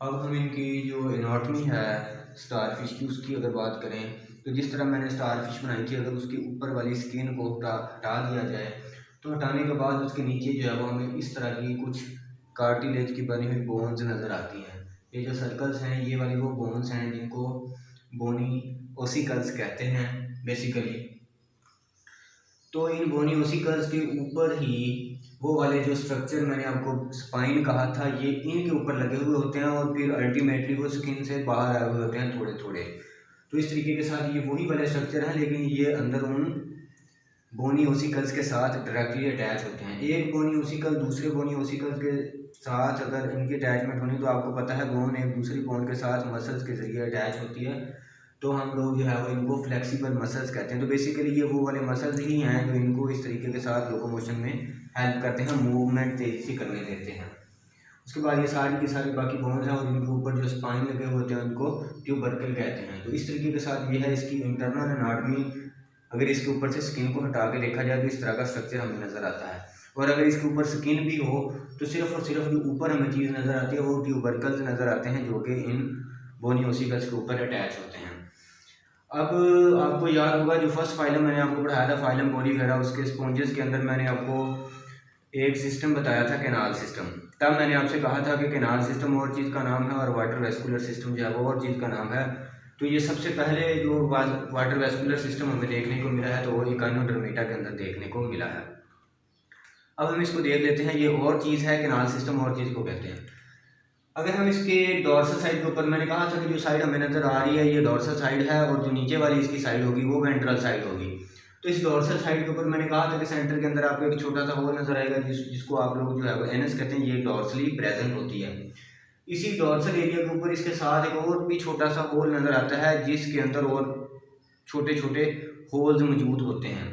अब हम इनकी जो एनाटॉमी है स्टार फिश की, उसकी अगर बात करें तो जिस तरह मैंने स्टार फिश बनाई थी, अगर उसके ऊपर वाली स्किन को हटा दिया जाए तो हटाने के बाद उसके नीचे जो है वो हमें इस तरह की कुछ कार्टिलेज की बनी हुई बोन्स नज़र आती हैं। ये जो सर्कल्स हैं ये वाली वो बोन्स हैं जिनको बोनी ओसिकल्स कहते हैं बेसिकली। तो इन बोनी ओसिकल्स के ऊपर ही वो वाले जो स्ट्रक्चर मैंने आपको स्पाइन कहा था ये इनके ऊपर लगे हुए होते हैं और फिर अल्टीमेटली वो स्किन से बाहर आए हुए होते हैं थोड़े थोड़े। तो इस तरीके के साथ ये वही वाले स्ट्रक्चर हैं, लेकिन ये अंदर उन बोनी ओसिकल्स के साथ डायरेक्टली अटैच होते हैं। एक बोनी ओसिकल दूसरे बोनी ओसिकल के साथ अगर इनकी अटैचमेंट होनी, तो आपको पता है बोन एक दूसरी बोन के साथ मसल्स के जरिए अटैच होती है, तो हम लोग जो है वो इनको फ्लेक्सिबल मसल्स कहते हैं। तो बेसिकली ये वो वाले मसल्स ही हैं जो इनको इस तरीके के साथ लोकोमोशन में हेल्प करते हैं, मूवमेंट तेजी से करने देते हैं। उसके बाद ये सारी की सारी बाकी बोन्स हैं और इनके ऊपर जो स्पाइन लगे होते हैं उनको ट्यूबरकल कहते हैं। तो इस तरीके के साथ ये है इसकी इंटरनल एनाटॉमी। अगर इसके ऊपर से स्किन को हटा के देखा जाए तो इस तरह का स्ट्रक्चर हमें नज़र आता है, और अगर इसके ऊपर स्किन भी हो तो सिर्फ और सिर्फ जो ऊपर हमें चीज़ नज़र आती है वो ट्यूबरकल्स नज़र आते हैं जो कि इन बोनी ओसिकल्स के ऊपर अटैच होते हैं। अब आपको याद होगा जो फर्स्ट फाइलम मैंने आपको पढ़ाया था फाइलम पॉलीफेरा, उसके स्पॉन्जेस के अंदर मैंने आपको एक सिस्टम बताया था कैनाल सिस्टम। तब मैंने आपसे कहा था कि कैनाल सिस्टम और चीज़ का नाम है और वाटर वेस्कुलर सिस्टम जो है वो और चीज़ का नाम है। तो ये सबसे पहले जो वाटर वेस्कुलर सिस्टम हमें देखने को मिला है तो वो इकाइनोडर्मेटा के अंदर देखने को मिला है। अब हम इसको देख लेते हैं, ये और चीज़ है कैनाल सिस्टम और चीज़ को कहते हैं। अगर हम इसके डॉर्सल साइड के ऊपर, मैंने कहा था कि जो साइड हमें नज़र आ रही है ये डॉर्सल साइड है और जो नीचे वाली इसकी साइड होगी वो वेंट्रल साइड होगी। तो इस डॉर्सल साइड के ऊपर मैंने कहा था कि सेंटर के अंदर आपको एक छोटा सा होल नज़र आएगा जिसको आप लोग जो है वो एनएस कहते हैं, ये डॉर्सली प्रेजेंट होती है। इसी डॉर्सल एरिया के ऊपर इसके साथ एक और भी छोटा सा होल नज़र आता है जिसके अंदर और छोटे छोटे होल्स मौजूद होते हैं।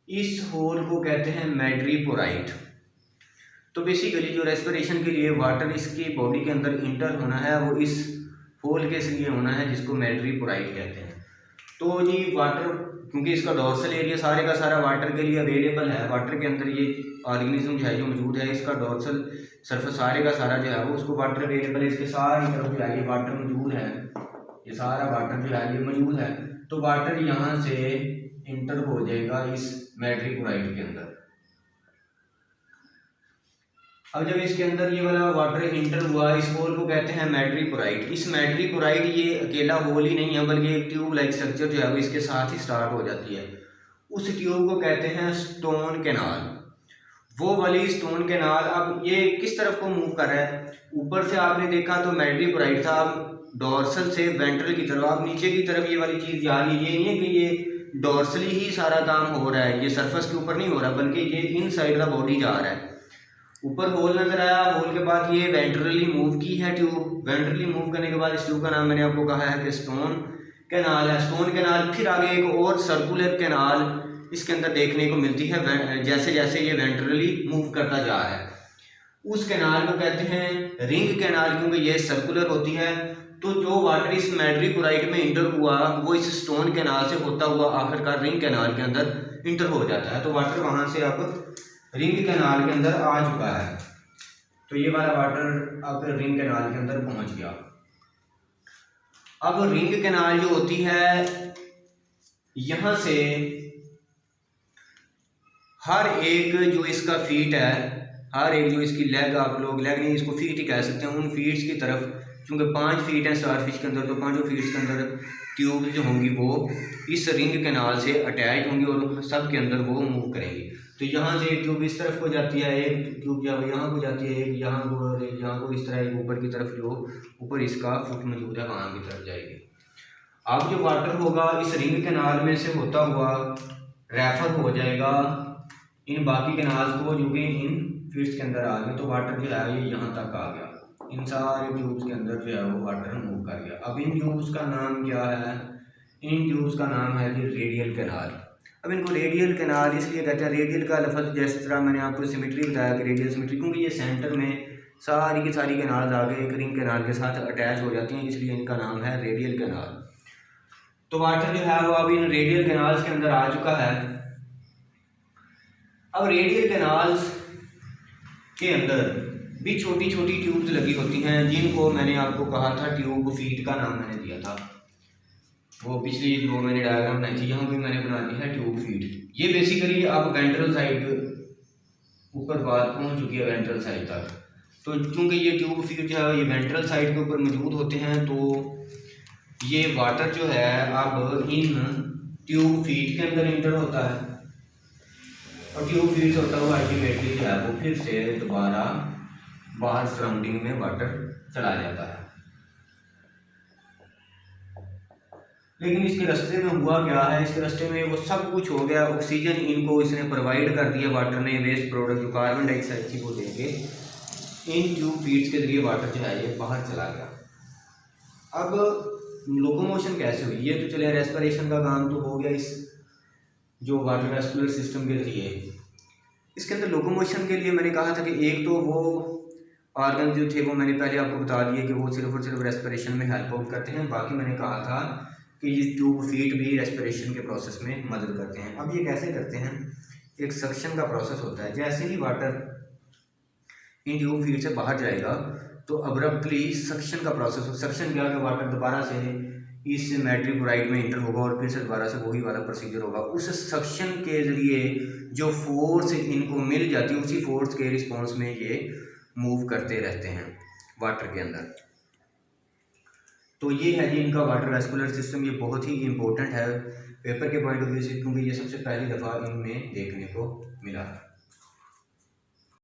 इस होल को कहते हैं मैड्रीपोराइट। तो बेसिकली जो रेस्पिरेशन के लिए वाटर इसकी बॉडी के अंदर इंटर होना है वो इस होल के लिए होना है जिसको मैड्रीपोराइट कहते हैं। तो जी वाटर, क्योंकि इसका डॉर्सल एरिया सारे का सारा वाटर के लिए अवेलेबल है, वाटर के अंदर ये ऑर्गेनिज्म जो है जो मौजूद है इसका डॉर्सल सरफेस सारे का सारा जो है वो उसको वाटर अवेलेबल है, इसके सारी तरफ जो है ये वाटर मौजूद है, ये सारा वाटर जो है ये मौजूद है। तो वाटर यहाँ से इंटर हो जाएगा इस मैड्रीपोराइट के अंदर। अब जब इसके अंदर ये वाला वाटर इंटर हुआ, इस होल को कहते हैं मैड्रीपोराइट। इस मैड्रीपोराइट ये अकेला होल ही नहीं है बल्कि एक ट्यूब लाइक स्ट्रक्चर जो है वो इसके साथ ही स्टार्ट हो जाती है। उस ट्यूब को कहते हैं स्टोन कैनाल, वो वाली स्टोन कैनाल। अब ये किस तरफ को मूव कर रहा है, ऊपर से आपने देखा तो मैड्रीपोराइट था, अब डॉर्सल से वेंट्रल की तरफ, आप नीचे की तरफ ये वाली चीज़ जा रही है। ये नहीं है कि ये डॉर्सली ही सारा काम हो रहा है, ये सरफेस के ऊपर नहीं हो रहा बल्कि ये इन साइड का बॉडी जा रहा है। ऊपर होल नजर आया, होल के बाद ये वेंट्रली मूव की है ट्यूब, वेंट्रली मूव करने के बाद इस ट्यूब का नाम मैंने आपको कहा है कि स्टोन कैनाल है। स्टोन कैनाल, फिर आगे एक और सर्कुलर कैनाल इसके अंदर देखने को मिलती है जैसे जैसे ये वेंट्रली मूव करता जा रहा है। उस कैनाल को कहते हैं रिंग कैनाल, क्योंकि ये सर्कुलर होती है। तो जो वाटर इस मैड्रीपोराइट में इंटर हुआ वो इस स्टोन कैनाल से होता हुआ आखिरकार रिंग कैनाल के अंदर इंटर हो जाता है। तो वाटर वहां से अब रिंग कैनाल के अंदर आ चुका है। तो ये वाला वाटर अब रिंग कैनाल के अंदर पहुंच गया। अब रिंग कैनाल जो होती है यहां से हर एक जो इसका फीट है, हर एक जो इसकी लेग, आप लोग लेग नहीं इसको फीट ही कह सकते हैं, उन फीट्स की तरफ, क्योंकि 5 फीट हैं स्टारफिश के अंदर, तो 5 फीट्स के अंदर ट्यूब जो होंगी वो इस रिंग कैनाल से अटैच होंगी और सब के अंदर वो मूव करेंगी। तो यहाँ से एक ट्यूब इस तरफ को जाती है, एक ट्यूब जो यहाँ को जाती है, एक यहाँ को और एक यहाँ को, इस तरह एक ऊपर की तरफ जो ऊपर इसका फुट मौजूद है वहाँ की तरफ जाएगी। अब जो वाटर होगा इस रिंग कैनाल में से होता हुआ रेफर हो जाएगा इन बाकी कैनाल्स को जो कि इन फीट्स के अंदर आ गए। तो वाटर जो है ये यहाँ तक आ गया, इन सारे ट्यूब्स के अंदर जो है वो वाटर मूव कर गया। अब इन ट्यूब्स का नाम क्या है, इन ट्यूब्स का नाम है जी रेडियल कैनाल। अब इनको रेडियल कैनाल इसलिए कहते हैं, रेडियल का लफ्ज़ जिस तरह मैंने आपको सिमेट्री बताया कि रेडियल सिमेट्री, क्योंकि ये सेंटर में सारी की सारी कैनाल्स आगे एक रिंग कैनाल के साथ अटैच हो जाती हैं, इसलिए इनका नाम है रेडियल कैनाल। तो वाटर जो है वो अब इन रेडियल कैनाल्स के अंदर आ चुका है। अब रेडियल कैनाल्स के अंदर भी छोटी छोटी ट्यूब्स लगी होती हैं, जिनको मैंने आपको कहा था ट्यूब फीट का नाम मैंने दिया था। वो पिछली जो मैंने डायग्राम बनाई थी, यहाँ भी मैंने बना दी है ट्यूब फीट। ये बेसिकली अब वेंट्रल साइड ऊपर बात पहुँच चुकी है, वेंट्रल साइड तक। तो चूँकि ये ट्यूब फीट जो है ये वेंट्रल साइड के ऊपर मौजूद होते हैं, तो ये वाटर जो है अब इन ट्यूब फीट के अंदर इंटर होता है, और ट्यूब फीट से होता हुआ अल्टीमेटली जो है वो फिर से दोबारा बाहर सराउंडिंग में वाटर चला जाता है। लेकिन इसके रास्ते में हुआ क्या है, इसके रास्ते में वो सब कुछ हो गया, ऑक्सीजन इनको इसने प्रोवाइड कर दिया वाटर ने, वेस्ट प्रोडक्ट जो कार्बन डाइऑक्साइड की वो देके इन ट्यूब फीड्स के जरिए वाटर जो है ये बाहर चला गया। अब लोकोमोशन कैसे हुई, ये तो चले रेस्पिरेशन का काम तो हो गया इस जो वाटर वेस्कुलर सिस्टम के जरिए। इसके अंदर लोकोमोशन के लिए मैंने कहा था कि एक तो वो ऑर्गन जो थे वो मैंने पहले आपको बता दिए कि वो सिर्फ और सिर्फ रेस्पिरेशन में हेल्प आउट करते हैं। बाकी मैंने कहा था कि ये ट्यूब फीट भी रेस्पिरेशन के प्रोसेस में मदद करते हैं। अब ये कैसे करते हैं, एक सक्शन का प्रोसेस होता है। जैसे ही वाटर इन ट्यूब फीट से बाहर जाएगा तो अब्रप्टली सक्शन का प्रोसेस हो, सक्शन क्या कि वाटर दोबारा से इस मेट्रिक्लोराइड में इंटर होगा और फिर से दोबारा से वही वाला प्रोसीजर होगा। उस सक्शन के जरिए जो फोर्स इनको मिल जाती है उसी फोर्स के रिस्पॉन्स में ये मूव करते रहते हैं वाटर के अंदर। तो ये है जी इनका वाटर वेस्कुलर सिस्टम। ये बहुत ही इम्पोर्टेंट है पेपर के पॉइंट ऑफ व्यू से, क्योंकि ये सबसे पहली दफ़ा इनमें देखने को मिला है।